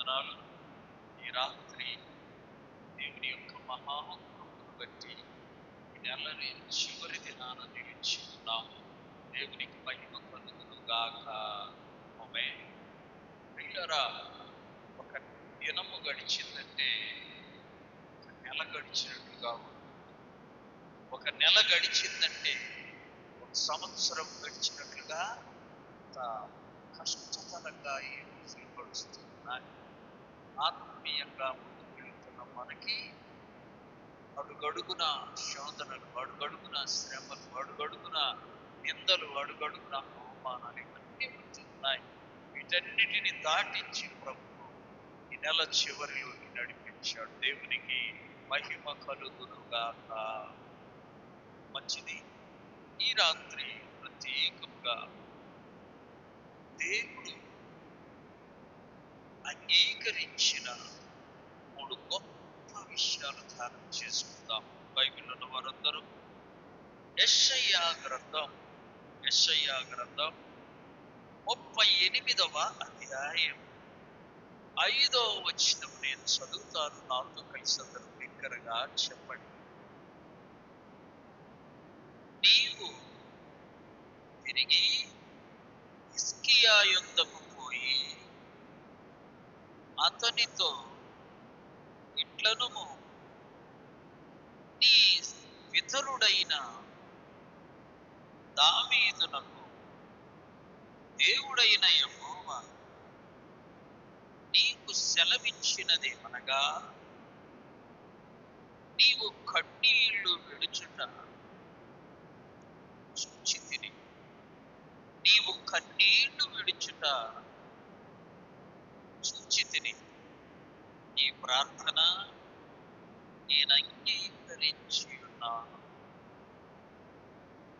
వందనాలు. ఈ రాత్రి దేవుని యొక్క మహాకృపను బట్టి ఈ నెలని చివరి దినాన నిలిచి ఉన్నాము. దేవునికి మహిమ కలుగును గాక. ఆమేన్. ప్రియులారా, ఒక దినము గడిచిందంటే ఒక నెల గడిచినట్లుగా ఉంది. ఒక నెల గడిచిందంటే ఒక సంవత్సరం గడిచినట్లుగా అంత కష్టతరంగా ఈ రోజులు గడుస్తున్నాయి. ఆత్మీయంగా ముందుకు వెళుతున్న మనకి అడుగడుగున శోధనలు, అడుగడుగున శ్రమలు, అడుగడుగున నిందలు, అడుగడుగున అవమానాలు ఇవన్నీ ఉంటున్నాయి. వీటన్నిటిని దాటించి ప్రభువు ఈ నెల చివరిలోకి నడిపించాడు. దేవునికి మహిమ కలుగునుగాక. మంచిది. ఈ రాత్రి ప్రత్యేకంగా దేవుడు అంగీకరించిన 3 గొప్ప విషయాలు ధ్యానం చేసుకుందాం. బైబిల్ ఉన్న వారందరూ యెషయా గ్రంథం 38వ అధ్యాయం 5వ వచనం నేను చదువుతాను. నాతో కలిసి అందరూ బిగ్గరగా చెప్పండి. నీవు తిరిగి హిజ్కియా యొద్దకు పోయి అతనితో ఇట్లనుము, నీ పితరుడైన దావీదునకు దేవుడైన యెహోవా నీకు సెలవిచ్చినదేమనగా, నీవు కన్నీళ్లు విడుచుట చూచితిని. నీవు కన్నీళ్లు విడుచుట చూచితిని. ఈ ప్రార్థన నేను అంగీకరించి ఉన్నాను.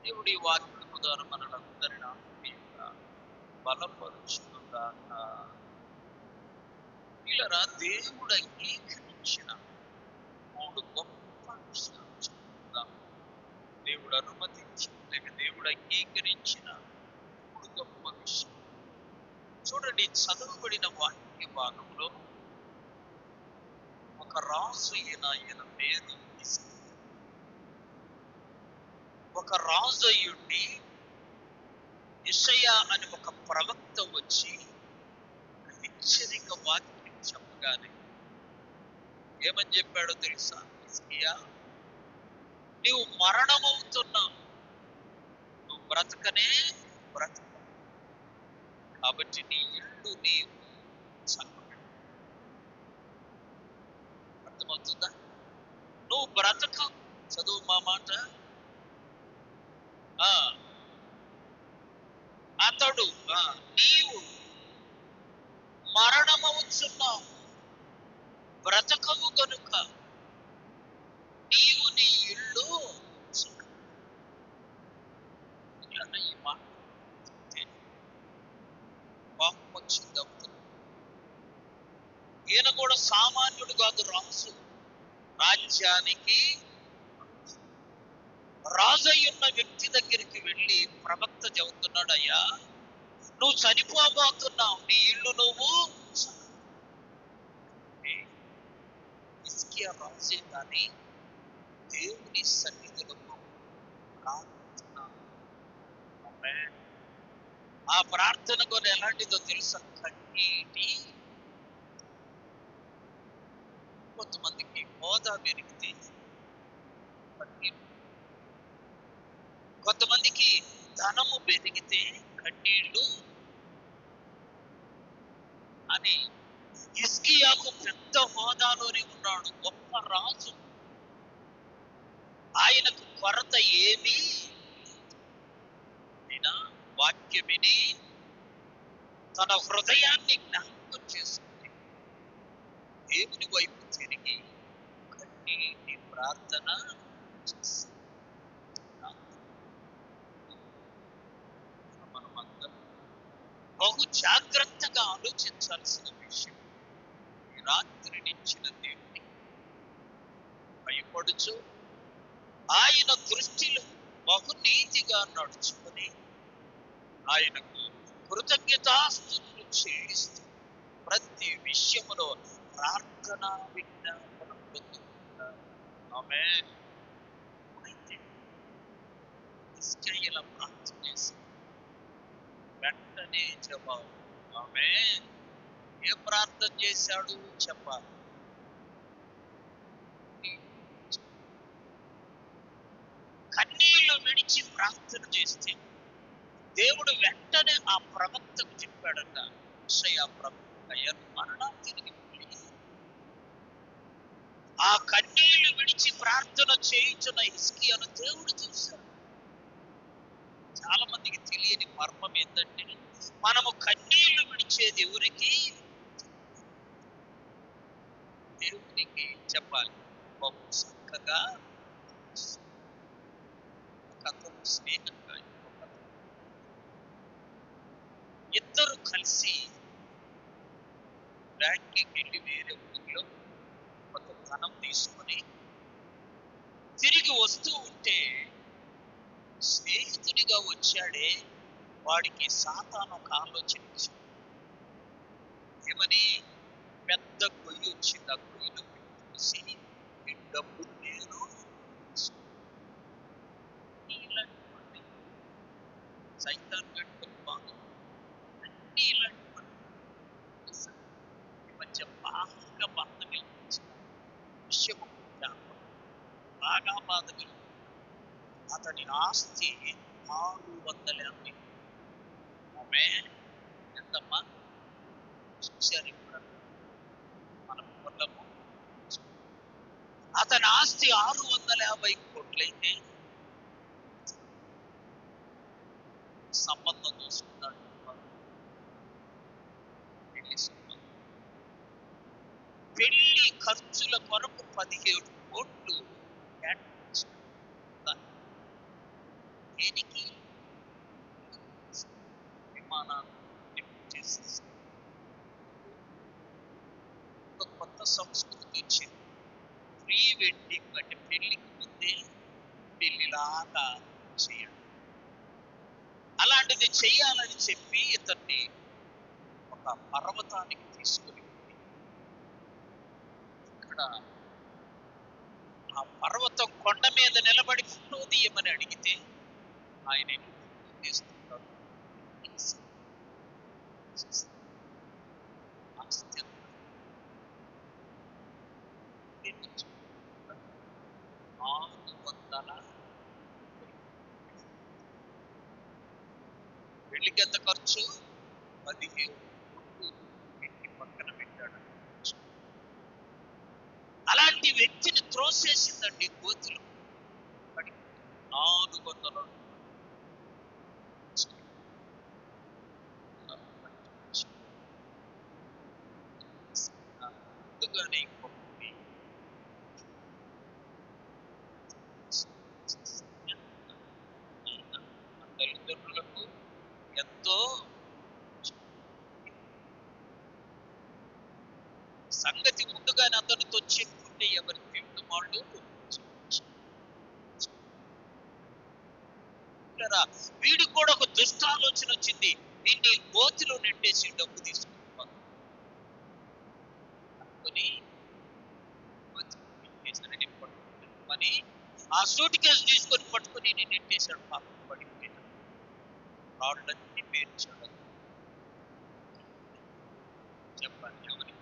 దేవుడి వాక్యము ద్వారా మనలందరినీ ఆత్మీయంగా బలపరుచుగాక. వీళ్ళరా, దేవుడు అంగీకరించిన 3 గొప్ప విషయాలు చెప్తాం. దేవుడు అనుమతించిన లేక దేవుడు అంగీకరించిన 3 గొప్ప విషయం. చూడండి, చదవబడిన వాక్య భాగంలో ఒక రాజు, ఈయన పేరు హిజ్కియా. ఒక రాజు అయ్యుండి యెషయా అని ఒక ప్రవక్త వచ్చి హెచ్చరిక వాక్యం చెప్పగానే ఏమని చెప్పాడో తెలుసా? హిజ్కియా, నీవు మరణమవుతున్నావు, నువ్వు బ్రతకనే బ్రతక, కాబట్టి నీ ఇల్లు నీవు చక్కబెట్టు. అర్థమవుతుందా? నువ్వు బ్రతక, చదువు మా మాట. అతడు నీవు మరణమవుతున్నావు, బ్రతకము గనుక నీవు నీ ఇల్లు ఈ మాట పాపం వచ్చింది. అవుతుంది. ఈయన కూడా సామాన్యుడు కాదు, రాజు. రాజ్యానికి రాజయ్యున్న వ్యక్తి దగ్గరికి వెళ్ళి ప్రవక్త చెబుతున్నాడు, అయ్యా నువ్వు చనిపోబోతున్నావు, నీ ఇల్లు నువ్వు. హిజ్కియా రాజే కానీ దేవుని సన్నిధిలో ఆ ప్రార్థన కూడా ఎలాంటిదో తెలుసా? కన్నీటి. కొంతమందికి హోదా పెరిగితే కన్నీరు, కొంతమందికి ధనము పెరిగితే కన్నీళ్లు అని. హిజ్కియాకు పెద్ద హోదాలోనే ఉన్నాడు, గొప్ప రాజు. ఆయనకు కొరత ఏమీ అయినా వాక్యం విని తన హృదయాన్ని జ్ఞాపకం చేసుకుని దేవుని వైపు తిరిగి కన్నీటి ప్రార్థన చేశాడు. మనమందరం బహు జాగ్రత్తగా ఆలోచించాల్సిన విషయం, ఈ రాత్రినిచ్చిన దేవుని భయపడుచు ఆయన దృష్టిలో బహునీతిగా నడుచుకొని ఆయనకు కృతజ్ఞతాస్తుతులు చెల్లిస్తూ ప్రతి విషయములో ప్రార్థన విజ్ఞాపనం పొందుకుంటారు. ఆమె అయితే హిజ్కియా ప్రార్థన చేసి వెంటనే జవాబు. ఆమె ఏ ప్రార్థన చేశాడు చెప్పాలి. కన్నీళ్లు విడిచి ప్రార్థన చేస్తే దేవుడు వెంటనే ఆ ప్రవక్తకు చెప్పాడట, యెషయా ప్రవక్త, మరణానికి ఆ కన్నీళ్లు విడిచి ప్రార్థన చేయించున్న హిజ్కియాను దేవుడు చూశాడు. చాలా మందికి తెలియని మర్మం ఏంటంటే, మనము కన్నీళ్లు విడిచేది ఎవరికి? దేవునికి చెప్పాలి. బహు చక్కగా కథను స్నేహంగా ఇద్దరు కలిసి బ్యాంక్కి వెళ్ళి వేరే ఊరిలో కొంత ధనం తీసుకొని తిరిగి వస్తూ ఉంటే స్నేహితుడిగా వచ్చాడే వాడికి సాతాను ఒక ఆలోచన ఇచ్చింది. ఏమని? పెద్ద గొయ్యి వచ్చింది, ఆ గొయ్యిలో చూసి ఈ డబ్బు నేను ఇలాంటి సైతాన్ పెట్టుకుని బాగా అన్ని ఇలాంటి ఈ మధ్య బాగా బాధ కలిగించిన విషయం బాగా బాధ కలిగింది. అతని ఆస్తి 650. ఆమె ఎంతమ్మా చూశారు ఇప్పుడు మన పొలము. అతని ఆస్తి 650 కోట్లయితే సంబంధం చూసుకున్నాడు. పెళ్లి ఖర్చుల కొరకు 17 కోట్లు దేనికి? విమానాలు చేసేసి ఒక కొత్త సంస్కృతి వచ్చింది. ప్రీ వెడ్డింగ్ అంటే పెళ్లికి ముందే పెళ్లిలాగా చేయాలి. అలాంటిది చెయ్యాలని చెప్పి ఇతన్ని ఒక పర్వతానికి తీసుకుని ఇక్కడ ఆ పర్వతం కొండ మీద నిలబడి ఫోటో తీయమని అడిగితే ఆయన తీస్తుంటారు. పెళ్లికి ఎంత ఖర్చు? 17 కోట్లు పెట్టి పక్కన పెట్టాడు. అలాంటి వ్యక్తిని త్రోసేసిందండి కోతులు. 400 ముందుగానే తల్లిదండ్రులకు ఎంతో సంగతి ముందుగానే అతనితో చెప్పుకుంటే ఎవరి దేవుడు వాళ్ళు వీడికి కూడా ఒక దుష్ట ఆలోచన వచ్చింది. దీన్ని గోతిలో నెట్టేసి డబ్బు తీసుకుంటున్నాను అని ఆ సూట్ కేసు తీసుకొని పట్టుకుని నేను నెట్టేశాడు. పాపం పడిపోయాడు. రాళ్ళన్నీ పేర్చాడు. చెప్పండి ఎవరికి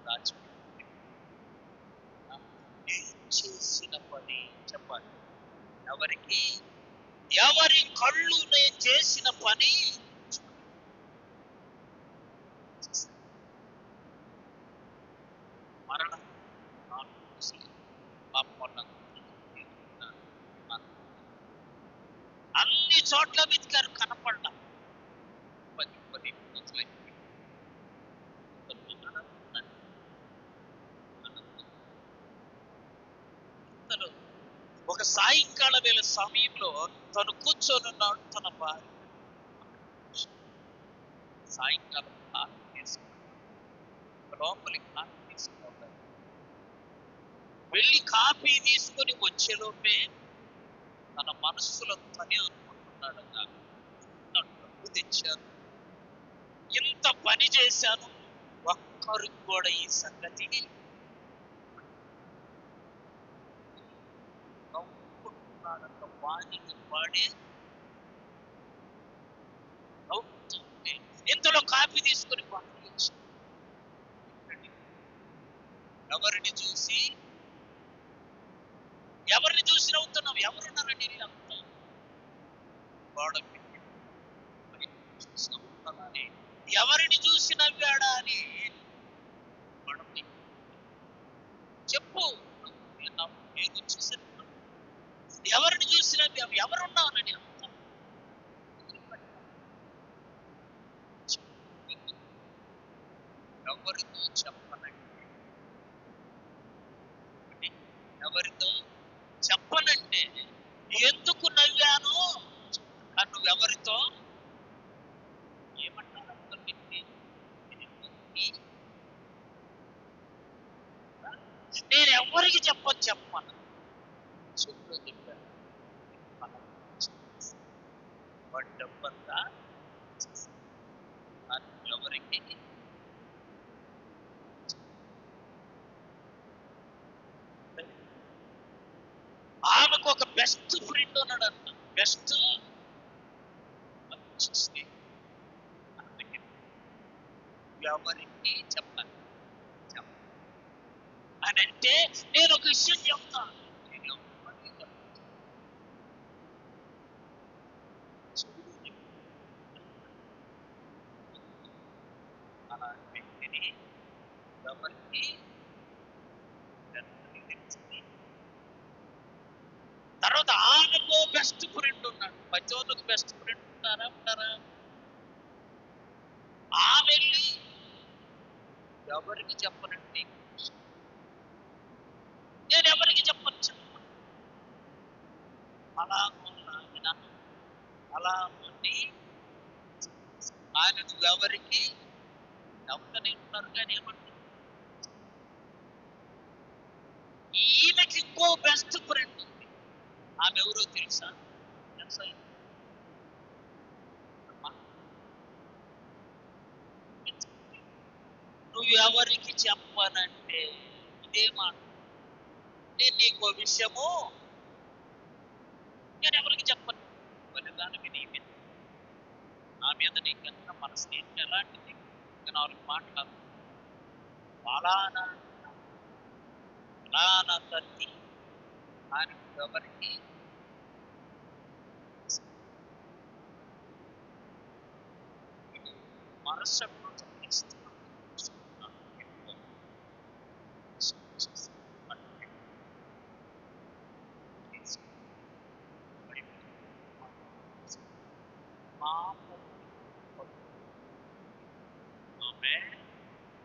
దాచిపెట్టి చేసిన పని చెప్పాలి ఎవరికి? ఎవరి కళ్ళు నేను చేసిన పని మరణం అన్ని చోట్ల వెతికారు, కనపడ్డా. 10 రోజులైంది. ఒక సాయంకాల వేళ సమయంలో తను కూర్చొనున్నాడు. తన భార్య సాయంకాలం కాఫీ తీసుకున్నాడు. లోపలికి కాఫీ తీసుకున్నాడు. వెళ్ళి కాఫీ తీసుకొని వచ్చేలోపే తన మనస్సులో తనే అనుకుంటున్నాడు, డబ్బు తెచ్చారు, చేశాను, ఒక్కరికి కూడా ఈ సంగతి నవ్వుకుంటున్నాడంట. వాడికి వాడే నవ్వుతుంది. ఇంతలో కాపీ తీసుకుని పక్కకి వచ్చి ఎవరిని చూసి నవ్వుతున్నావు? ఎవరున్నారండి అంతా? గోడ పెట్టి చూసి నవ్వుతున్నాడా అని, ఎవరిని చూసి నవ్వాడా అని చెప్పు. నేను వచ్చేసరికి ఎవరిని చూసి నవ్వావు? ఎవరున్నావునని అంతా ఎవరితో చెప్పనంటే, ఎవరితో చెప్పనంటే ఎందుకు నవ్వాను? నువ్వెవరితో ఏమంటారు? నేను ఎవరికి చెప్పను. చెప్పులో చెప్పాను, వాడి డబ్బంతా ఎవరికి ఆమెకు ఒక బెస్ట్ ఫ్రెండ్ ఉన్నాడంట. బెస్ట్ ఎవరికి చెప్పాలి అని అంటే, నేను ఒక విషయం చెప్తాను, అలాంటి వ్యక్తిని ఎవరికి తర్వాత ఆమెకు బెస్ట్ ఫ్రెండ్ ఉన్నాడు. మధ్యవర్లకు బెస్ట్ ఫ్రెండ్ ఉంటారా? ఆమె ఎవరికి చెప్పనండి, నేను ఎవరికి చెప్పను. అలా ఉండి ఆయన నువ్వెవరికి నవ్వుతూనే ఉన్నారు. కానీ ఏమంటారు? ఈమెకి ఇంకో బెస్ట్ ఫ్రెండ్ ఉంది. ఆమె ఎవరో తెలుసా? నువ్వు ఎవరికి చెప్పనంటే ఇదే మాట. నేను నీకో విషయము నేను ఎవరికి చెప్పను. దానికి నీ మీద, నా మీద నీకెంత మనసు, నేను ఎలాంటిది నాలుగు మాట్లాడు అలానా తల్లి అని ఎవరికి మరుసటి రోజు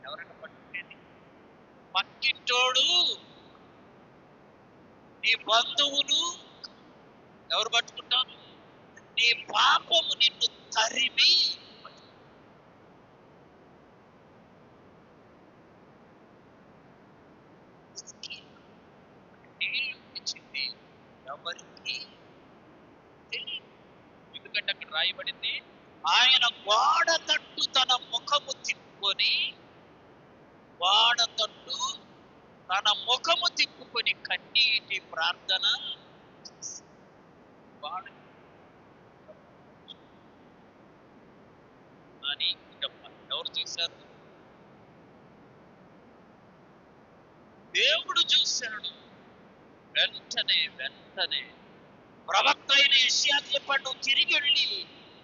ఎవరైనా పట్టుకునేది పక్కింటోడు, నీ బంధువులు ఎవరు పట్టుకుంటారు? నీ పాపము నిన్ను తరిమి ఇచ్చింది. ఎవరికి తెలియదు. ఎందుకంటే అక్కడ రాయబడింది, ఆయన గోడ తట్టు తన ముఖము తిప్పుకొని కన్నీటి ప్రార్థన అని చెప్పాలి. ఎవరు చూశారు? దేవుడు చూశాడు. వెంటనే ప్రవక్త అయిన యెషయాకు చెప్పాడు, నువ్వు తిరిగి వెళ్ళి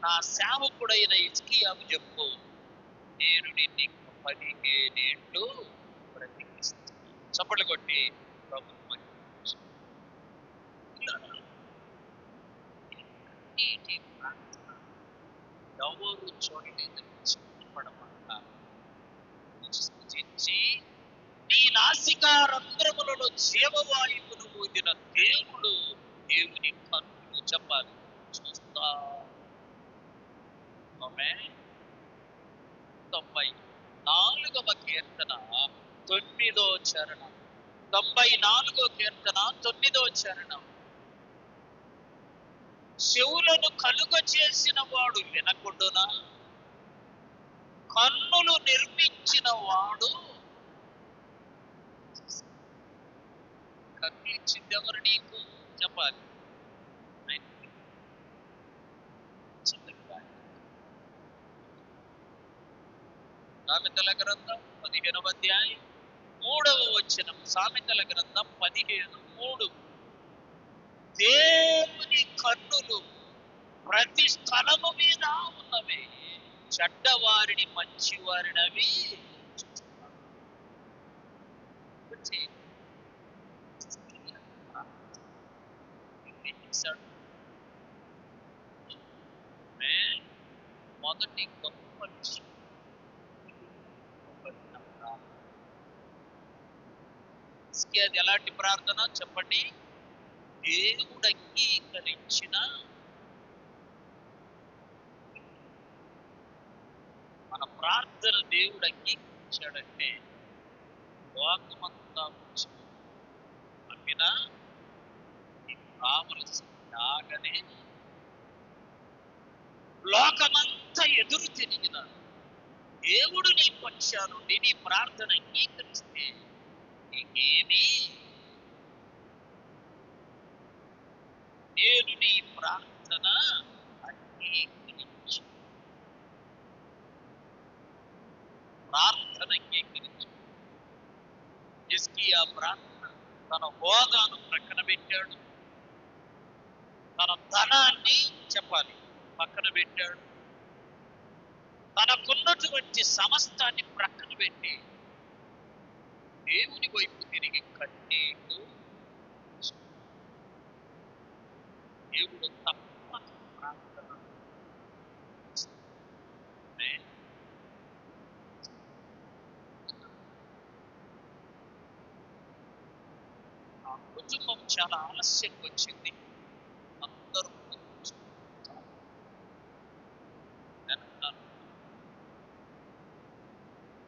నా సేవకుడైన హిజ్కియాకు చెప్పు, నేను నిన్ను 15 ఏళ్ళు బ్రతికిస్తాను. చప్పట్లు కొట్టి ప్రభుత్వం నీటి ప్రార్థన ఎవరు చూడలేదు. చెప్పడమంటారు స్తుతించి నీ నాసికారంధ్రములలో జీవవాయువును ఊదిన దేవుని కన్నులు చెప్పాలి చూస్తా. 94వ కీర్తన 9వ చరణం. 94వ కీర్తన 9వ చరణం. చెవులను కలుగ చేసిన వాడు వినకుండునా, కన్నులు నిర్మించిన వాడు కక్కించింది ఎవరు నీకు చెప్పాలి. సామెతల గ్రంథం 15వ అధ్యాయం 3వ వచనం. సామెతల గ్రంథం 15:3. దేవుని కన్నులు ప్రతి స్థలము మీద ఉన్నవి, చెడ్డవారిని మంచివారినవి మొదటి గొప్ప విషయం అది ఎలాంటి ప్రార్థన చెప్పండి? దేవుడు అంగీకరించిన మన ప్రార్థన దేవుడు అంగీకరించాడంటే లోకమంతా వచ్చి అమ్మినా కావలసింది ఆగనే లోకమంతా ఎదురు తిరిగిన దేవుడు నీ పక్షాన నీ ప్రార్థన అంగీకరిస్తే నీకేమి, నేను నీ ప్రార్థన అంగీకరించి హిజ్కియా ప్రార్థన తన హోదాను ప్రక్కన పెట్టాడు, తన ధనాన్ని చెప్పాలి పక్కన పెట్టాడు, తనకున్నటువంటి సమస్తాన్ని ప్రక్కన పెట్టి దేవుని వైపు తిరిగి కన్నీళ్లు దేవుడు తప్ప ప్రార్థన ఆ కుటుంబం చాలా ఆలస్యంగా వచ్చింది. అందరూ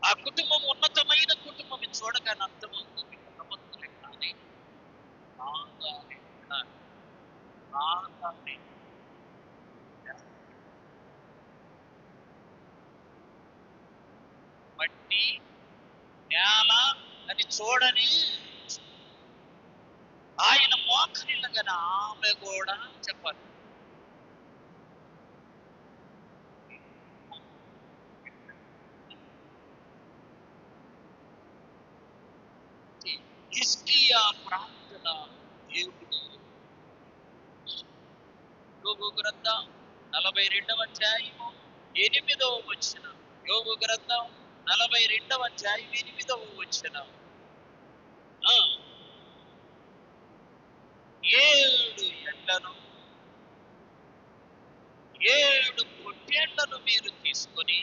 ఆ కుటుంబం ఉన్నతమైన కుటుంబం చూడగానే అర్థమవుతుంది ప్రపంచలే కానీ మట్టి నేల అని చూడని ఆయన మోకరిల్లగానే ఆమె కూడా చెప్పాలి హిజ్కియా ప్రార్థన దేవుడు. యోబు గ్రంథం 42వ అధ్యాయము 8వ వచనం. యోబు గ్రంథం 42వ అధ్యాయం 8వ వచనం. 7 ఎండను 7 పొట్టేళ్లను మీరు తీసుకొని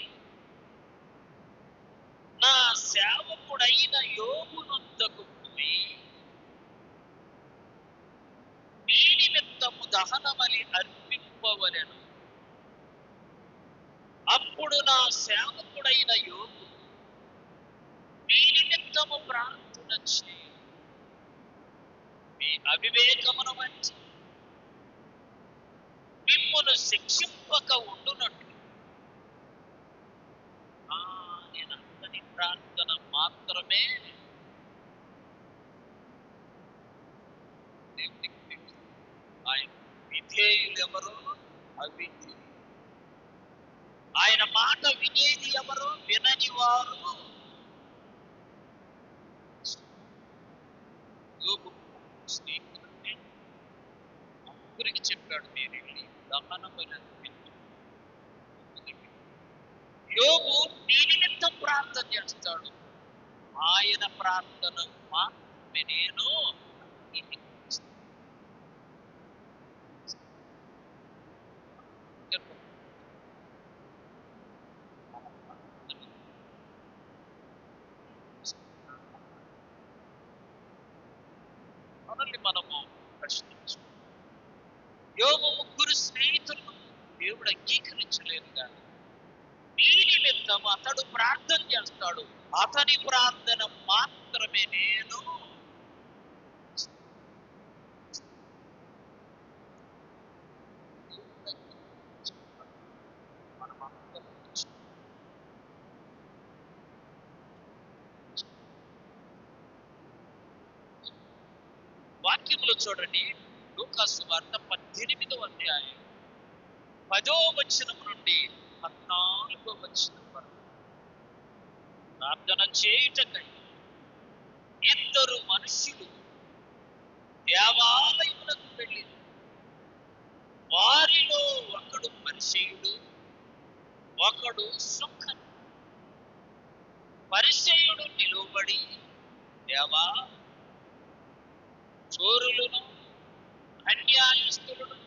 నా సేవకుడైన యోబు నొద్దకు పోయి నీ నిమిత్తము దహనబలి అర్పింపవలెను. అప్పుడు నా సేవకుడైన యోబు నీ నిమిత్తము ప్రార్థన చేయి, మీ అవివేకమును బట్టి మిమ్మును శిక్షింపక ఉండునట్లు నేను అతని ప్రార్థన మాత్రమే ఆయన విధేయులు ఎవరో అవిధేయులు, ఆయన మాట వినేది ఎవరో వినని వారు. స్నేహితులంటే ముగ్గురికి చెప్పాడు, మీరు వెళ్ళి దహనబలి అర్పించు. యోబు నీ నిమిత్తం ప్రార్థన చేస్తాడు, ఆయన ప్రార్థన మాత్రమే నేను మనల్ని మనము ప్రశ్నించు. యోబు ముగ్గురు స్నేహితులను దేవుడు అంగీకరించలేదు కానీ నీ నిమిత్తం అతడు ప్రార్థన చేస్తాడు, అతని ప్రార్థన మాత్రమే నేను వాక్యంలో చూడండి, లూకాసు వార్త 18వ అధ్యాయం 10వ వచనం నుండి 14వ వచనం వరకు. ప్రార్థన చేయుటకై ఇద్దరు మనుషులు దేవాలయములకు వెళ్ళి, వారిలో ఒకడు పరిసయ్యుడు, ఒకడు సుంకరి. పరిసయ్యుడు నిలువబడి, దేవా, చోరులను, అన్యాయస్తులను,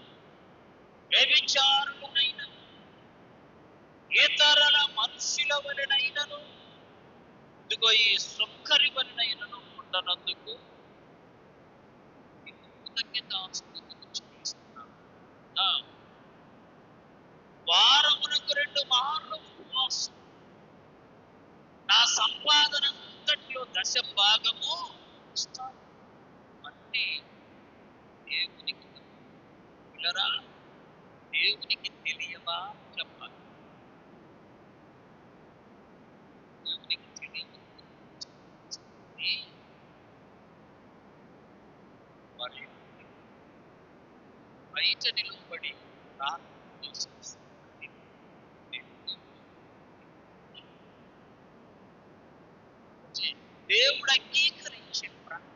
వ్యభిచారులనైన ఇతరుల మనుషుల వలనైనను, ఇదిగో ఈ సుంకరి వలనైనను ఉండనందుకు నీకు కృతజ్ఞతాస్తుతులు చెల్లిస్తున్నాను. వారమునకు 2 మార్లు ఉపవాసం, నా సంపాదన అంతట్లో 10% ఇస్తాను. అన్నీ దేవునికి పిల్లరా, దేవునికి తెలియవా చెప్పాలి. దేవునికి తెలియదు. వారి బయట నిలబడి ప్రార్థన చేసి దేవుడు అంగీకరించే ప్రార్థన.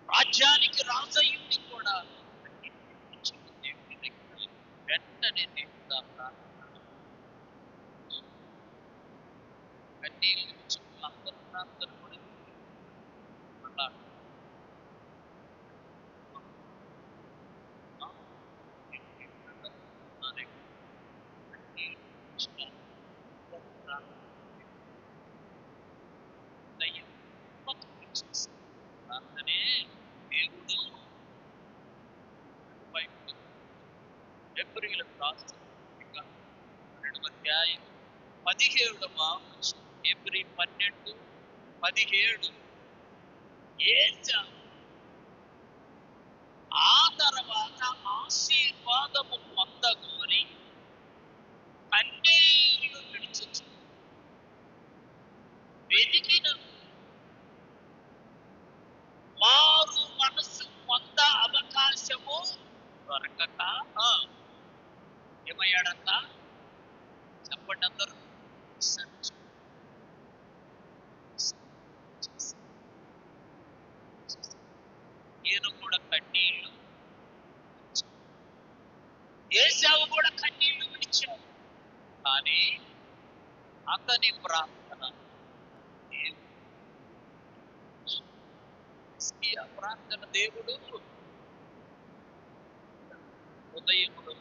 రాజ్యానికి రాజయ్యుని కూడా దేవుని దగ్గర వెంటనే దేవుడా ప్రార్థన కన్నీళ్ళు అందరూ ప్రార్థన కూడా అలా ప్రార్థనే దేవుడు ఎబ్రీయులకు రాసిన పత్రిక 2వ అధ్యాయం 17వ వచనం. ఎబ్రీ 12:17. ఆ తర్వాత ఆశీర్వాదము పొందగోరి కన్నీళ్లు విడిచొచ్చు వెతికిన వారు మనసు పొంద అవకాశము దొరకక ఏమయ్యాడంట చెప్పండి అందరూ, నేను కూడా కన్నీళ్లు, ఏశావు కూడా కన్నీళ్లు విడిచావు. కానీ అతని ప్రార్థన ప్రార్థన దేవుడు ఉదయములో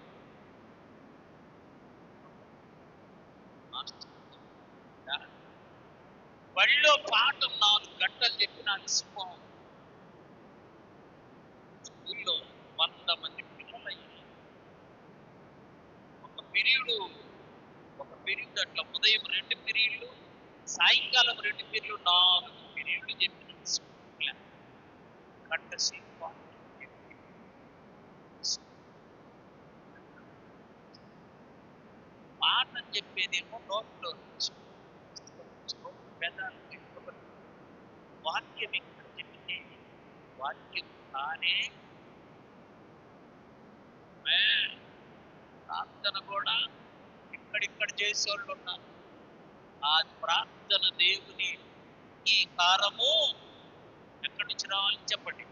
బడిలో పాఠం 4 గంటలు చెప్పిన సింహం స్కూల్లో 100 మంది పిల్లలయ్యి ఒక పీరియడ్ అట్లా ఉదయం 2 పీరియడ్లు, సాయంకాలం 2 పీరియడ్లు, 4 పీరియడ్లు చెప్పిన గంట సేపు పాఠం చెప్పేదేమో నోట్లో పెదాలు వాక్యం ఇక్కడ చెప్తే వాక్యం తానే ప్రార్థన కూడా ఇక్కడిక్కడ చేసేవాళ్ళు ఉన్నారు. ఆ ప్రార్థన దేవుని ఈ కారము ఎక్కడి నుంచి రావాలని చెప్పండి.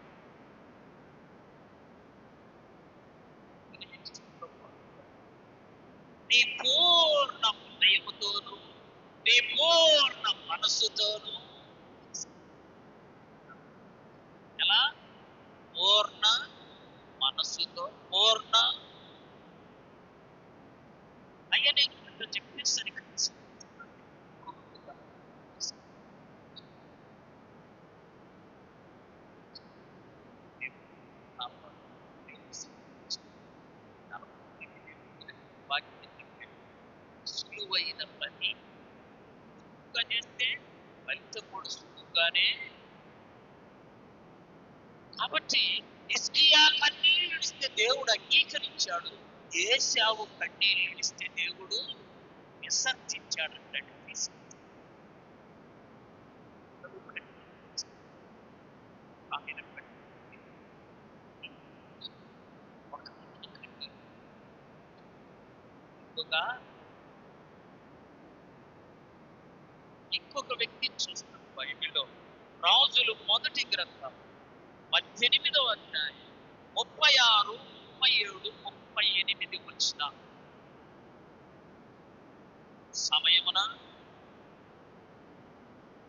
నీ పూర్ణ హృదయముతోను, నీ పూర్ణ మనస్సుతోను, ఎలా పూర్ణ మనస్సుతో, పూర్ణ అయ్యనే చెప్పేసరికి సులువైన పని చేస్తే ఫలితం కూడా సులువుగానే. కాబట్టి హిజ్కియా కన్నీళ్ళు విడిస్తే దేవుడు అంగీకరించాడు. ఏశావు కన్నీళ్ళు విడిస్తే దేవుడు విసర్జించాడు. ఆయన ఇంకొక వ్యక్తిని చూస్తాం బైబిల్లో. రాజులు మొదటి గ్రంథం 18వ అధ్యాయం 36, 37, 38 వచ్చిన సమయమున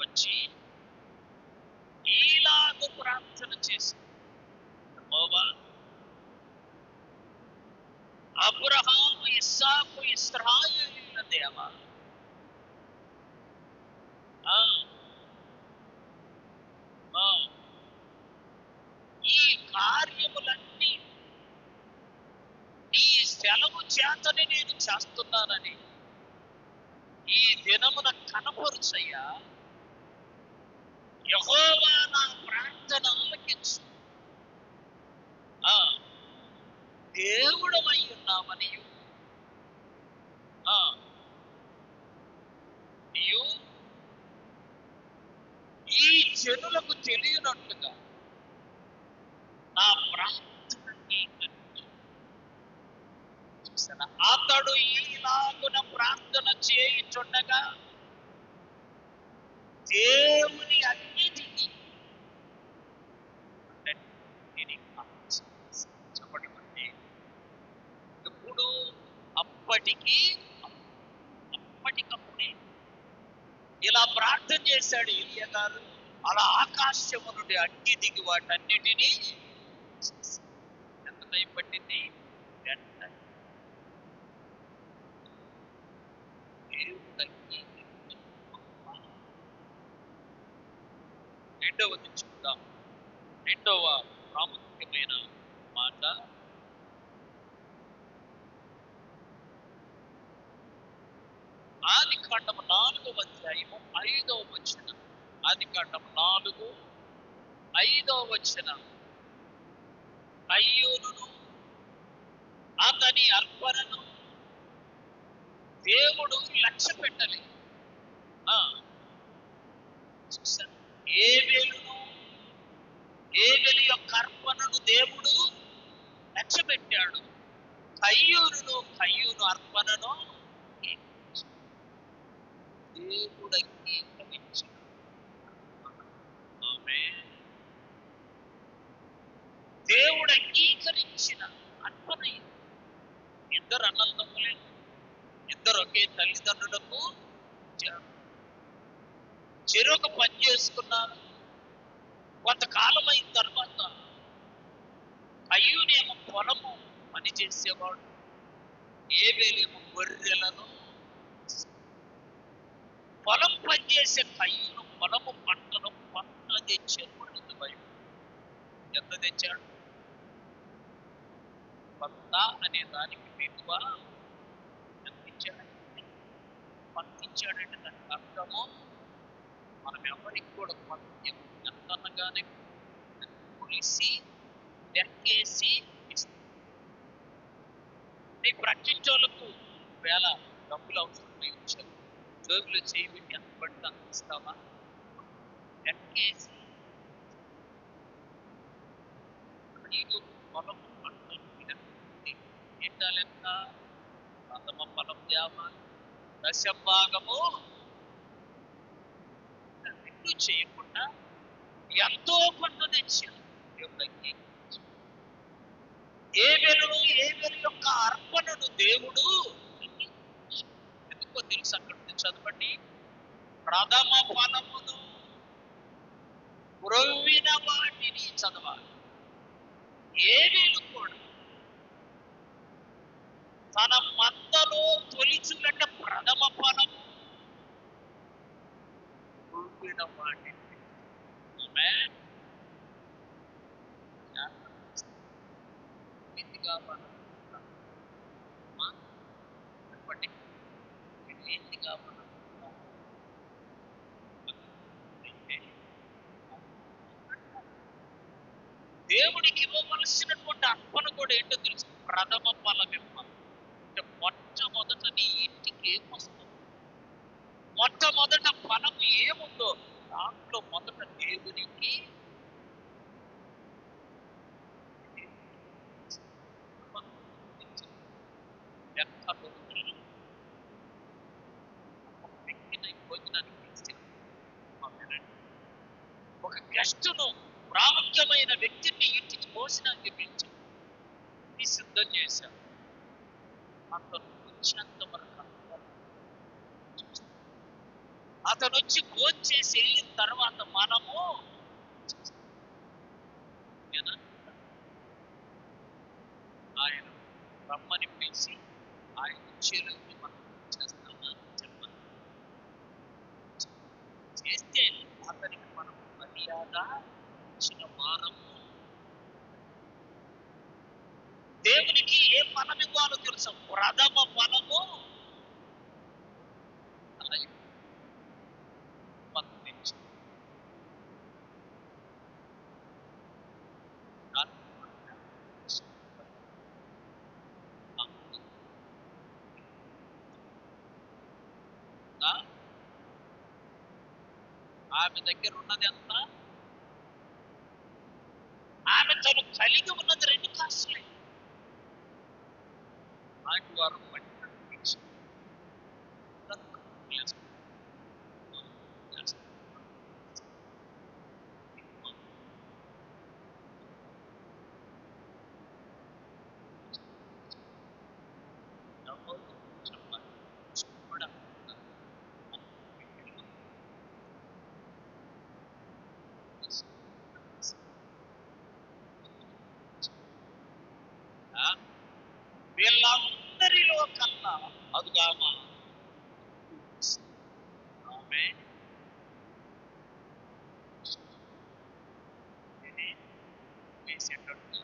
వచ్చి ఈలాగు ప్రార్థన చేసి, యెహోవా, అబ్రహాము, ఇస్సాకు, ఇశ్రాయేలీయుల దేవా, ఈ కార్యములన్నీ నీ సెలవు చేతనే నేను చేస్తున్నానని ఈ దినమున కనపరుచయ్యా. యెహోవా నా ప్రార్థన ఆలకించు. దేవుడమై ఉన్నామని నీవు ఈ జనులకు తెలియనట్లుగా నా ప్రార్థన చూసారా? అతడు ఈలాగున ప్రార్థన చేయుచుండగా దేవుని అన్నిటికీ చెప్పబడి ఎప్పుడు అప్పటికప్పుడే ఇలా ప్రార్థన చేశాడు ఏలియా గారు. అలా ఆకాశము నుండి అగ్ని దిగి వాటన్నిటినీ ఎంత టైం పట్టింది? రెండవది చూద్దాం. రెండవ ప్రాముఖ్యమైన మాట ఆదికాండము 4వ అధ్యాయము 5వ వచనం. ఆదికాండము 4, 5వ వచనం. కయ్యూనును అతని అర్పణను దేవుడు లక్ష్య పెట్టలేదు. ఏబేలు యొక్క అర్పణను దేవుడు లక్ష్య పెట్టాడు. కయ్యూను అర్పణను దేవుడు అంగీకరించాడు. దేవుడు అంగీకరించిన అర్పణ. ఇద్దరు అన్నదమ్ములే, ఇద్దరు ఒకే తల్లిదండ్రులకు చెరొక పని చేసుకున్నారు. కొంతకాలం అయిన తర్వాత కయ్యూనేమో పొలము పని చేసేవాడు, ఏబేలేమో గొర్రెలను. పొలం పనిచేసే కయ్యూను పొలము పంటను పంట తెచ్చాడు. ఎంత తెచ్చాడు? పంట అనే దానికి విలువ ఎంత ఇచ్చాడంటే, పంతిచ్చాడంటే దానికి అర్థము మనం ఎవరికి కూడా పత్యం ఎంత అనగానే కొలిసి లెక్కేసి ఇస్తాం. నీ ప్రకటించోళ్ళకు వేళ డబ్బులు అవసరం ఇచ్చావు, జోబులు చేయబెట్టి ఎంత పడితే అంత ఇస్తావా? లెక్కేసి నీకు పొలం పంటలు ఏంటా లెక్క? ప్రథమ ఫలం దేవాలి, దశభాగము రెండు చేయకుండా ఎంతో కొంత తెచ్చాడు. ఏబేలు యొక్క అర్పణను దేవుడు ఎందుకో తెలుసు. అక్కడ చదవండి. ప్రథమ ఫలమును పురవిన వాటిని చదవాలి. ఏబేలు కూడా తన మందలో తొలిచుగడ్డ ప్రథమ ఫలము పురవిన వాటిని దేవునికి ఇవ్వవలసినటువంటి అర్పణ కూడా ఏంటో తెలుసు, ప్రథమ ఫలమివ్వ. అంటే మొట్టమొదట నీ ఇంటికి ఏమొస్తుంది, మొట్టమొదట ఫలం ఏముందో దాంట్లో మొదట దేవునికి లెక్కలు. ఒక వ్యక్తిని భోజనానికి తీసుకెళ్ళి, ఒక గెస్టును, ప్రాముఖ్యమైన వ్యక్తిని ఇంటికి భోజనానికి పిలిచి సిద్ధం చేశారు. అతను వచ్చేంత వరకు అతను వచ్చి భోంచేసి వెళ్ళిన తర్వాత మనము ఆయన రమ్మని పిలిచి ఆయన వచ్చేలోకి మనం చేస్తామా చెప్పండి. చేస్తే అతనికి మనం మర్యాద ఇచ్చిన వారము. దేవునికి ఏ ఫలం ఇవ్వాలో తెలుసా, ప్రథమ ఫలము. అలా పంపించి ఆమె దగ్గర ఉన్నది ఎంత, ఆమె తను కలిగి ఉన్నది 2 కాసులే. నాటి వారు వీళ్ళందరిలో కన్నా అదుగామా ఆమె వేసేటట్టు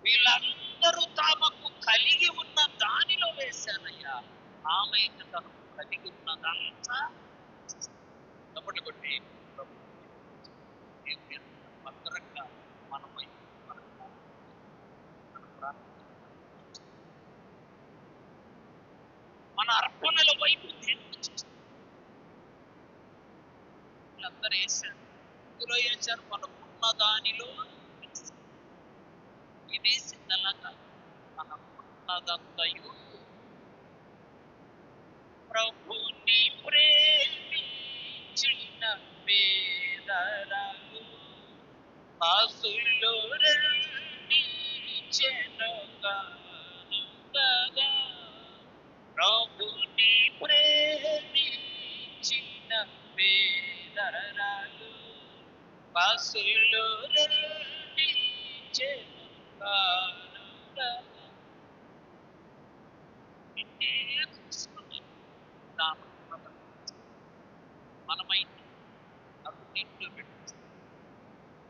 వీళ్ళందరూ తామకు కలిగి ఉన్న దానిలో వేశారయ్యా. ఆమె తను కలిగి ఉన్నదంతా కాబట్టి కొట్టి భద్రంగా మనపై మన అర్పణల వైపు వీళ్ళందరూ వేశారు. ఇందులో వేశారు మనకున్న దానిలో వేసిందలాగా మనకున్నదంతయు ప్రభుని ప్రేమించిన పేదలకు ఆశలో రండి చెనగానుండగా. ప్రభుని ప్రేమించిన పేదలకు ఆశలో రండి చెనగానుండగా. మనమైతే అన్నింటిలో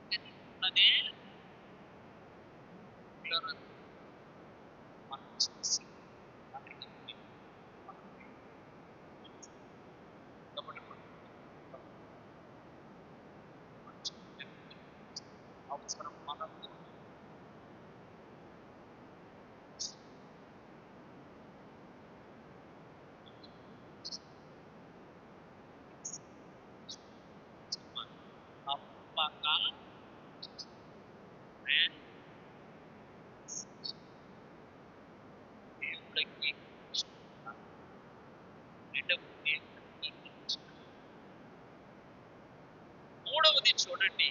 పెట్టుకున్నదే మనం చేసి అవసరం మనకు దేవుడికి మూడవది చూడండి,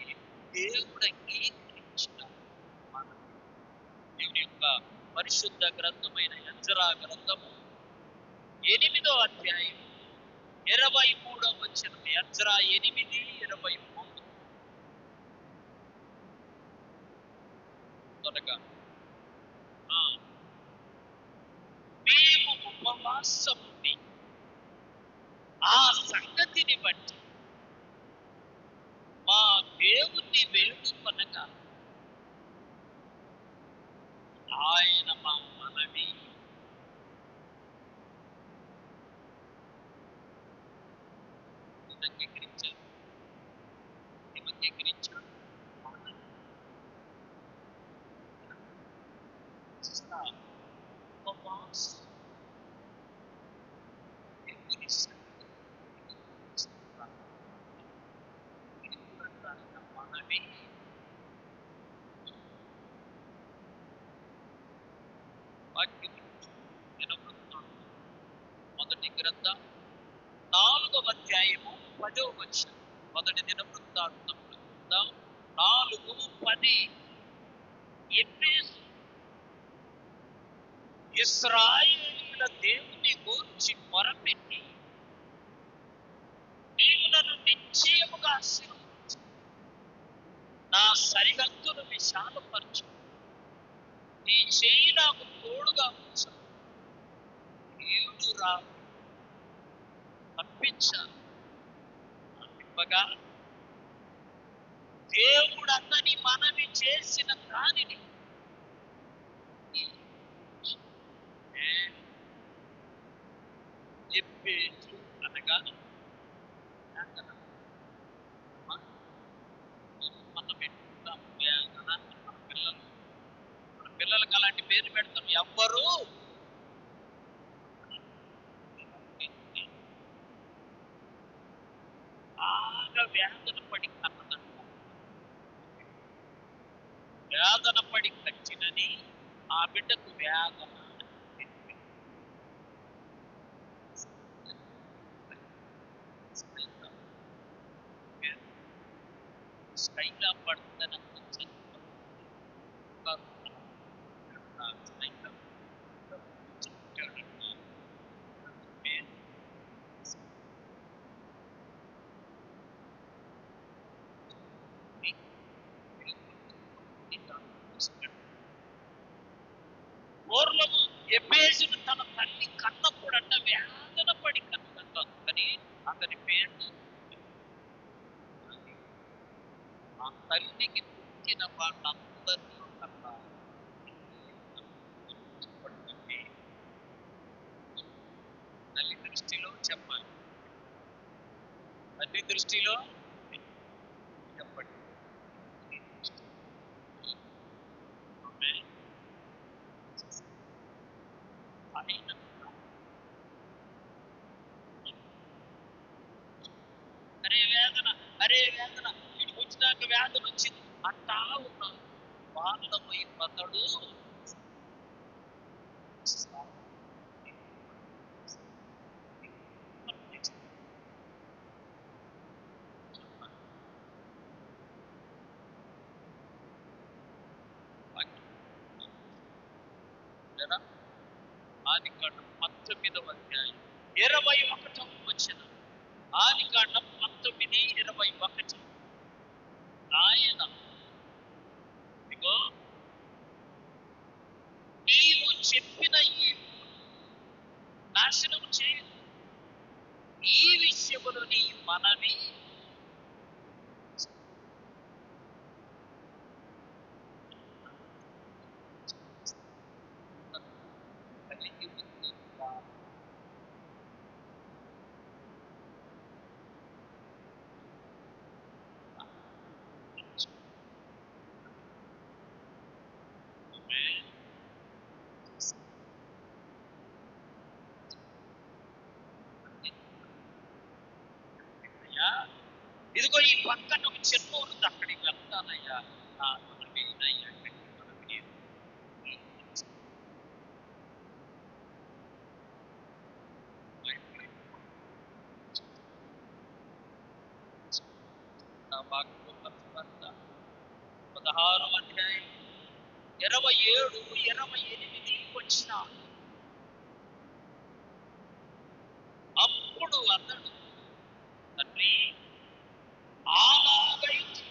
దేవుడు అంగీకరించిన దేవుని యొక్క పరిశుద్ధ గ్రంథమైన యెజ్రా గ్రంథము 8వ అధ్యాయం 23వ వచనం. యెజ్రా 8:23. త్వరగా. మేము ఉపవాసం ఉండి ఆ సంగతిని బట్టి మా దేవుణ్ణి వేడుకొనగా ఆయన మా మనవి మనవి వాక్యం దినవృత్తాంతం మొదటి గ్రంథం 4వ అధ్యాయము 10వ వచనం. మొదటి దినవృత్తాంతం గ్రంథం 4:10. ఎఫెసు ఇశ్రాయేలీయుల దేవుని గూర్చి మొరపెట్టి, నీవు నన్ను నిశ్చయముగా ఆశీర్వదించు, నా సరిహద్దును విశాలపరచు, నీ చేయి నాకు తోడుగా ఉంచు, ఏడు రా తప్పించాను అనిపగా దేవుడు అతని మనవి చేసిన దానిని ఎఫెసు అనగా వేదన. మనం పెట్టుకుంటాం వేదన. మన పిల్లలకు అలాంటి పేరు పెడతాం. ఎవ్వరు బాగా వేదన పడి కన్నదంట. వేదన పడి కచ్చినని ఆ బిడ్డకు వేదన స్కైలా పడుతుందని పూర్వము ఎఫెసును తన తల్లి కన్నప్పుడంట వేదన పడి కన్నదంట. కానీ అతని పేరు ఆ తల్లికి పుట్టిన వాళ్ళందరిలో కన్నా తల్లి దృష్టిలో చెప్పాలి. తల్లి దృష్టిలో చెప్పండి. అరే వేదన, అరే వేదన, ఇటు వచ్చినాక వేదన వచ్చింది అంటా ఉన్నాను. వాళ్ళ పోయి పతడు ఆదికాండం 19వ అధ్యాయం 21వ వచనం. ఆదికాండం 19:21. ఆయన ఇదిగో నీవు చెప్పిన ఈ నాశనం చేయదు, ఈ విషయములో నీ మనవి కలిగి ఉంది. ఇదిగో ఈ పక్కన ఒక చెరువు ఉంది, అక్కడికి వెళ్తానయ్యా. నా మనవినయ్యా మనవి నా వాక్కు 16వ అధ్యాయం 27, 28 వచ్చిన. అప్పుడు అతడు, తండ్రి అలాగైతే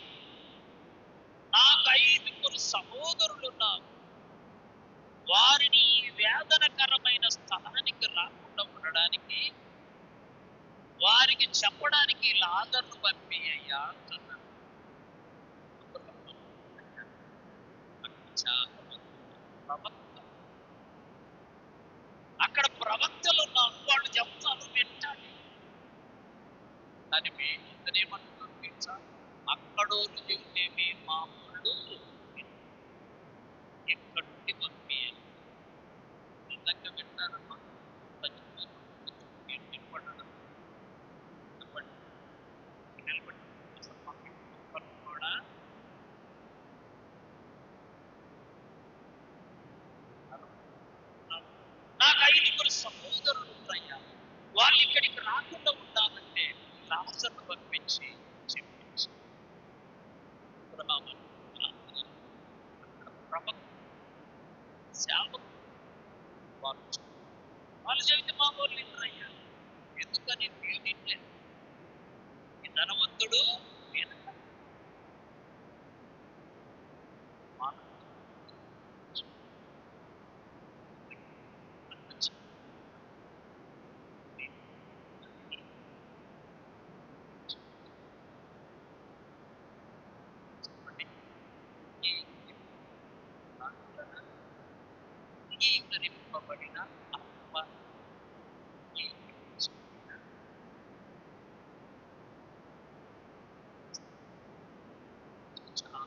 నాకు 5 సహోదరులున్నారు, వారిని ఈ వేదనకరమైన స్థలానికి రాకుండా ఉండడానికి వారికి చెప్పడానికి లాజరును పంపి అయ్యా అంటున్నాడు. ప్రవక్త, అక్కడ ప్రవక్తలు ఉన్నారు, వాళ్ళు చెప్తారు వింటాడు. దాని ఇతనేమంటున్నారు తెలుసా? అక్కడోళ్ళు చెబితే మా వాళ్ళు ఎక్కడి నుండి పంపి నిజంగా వింటారమ్మా. నిలబడి కూడా అంగీకరింపబడిన ఆత్మ చాలా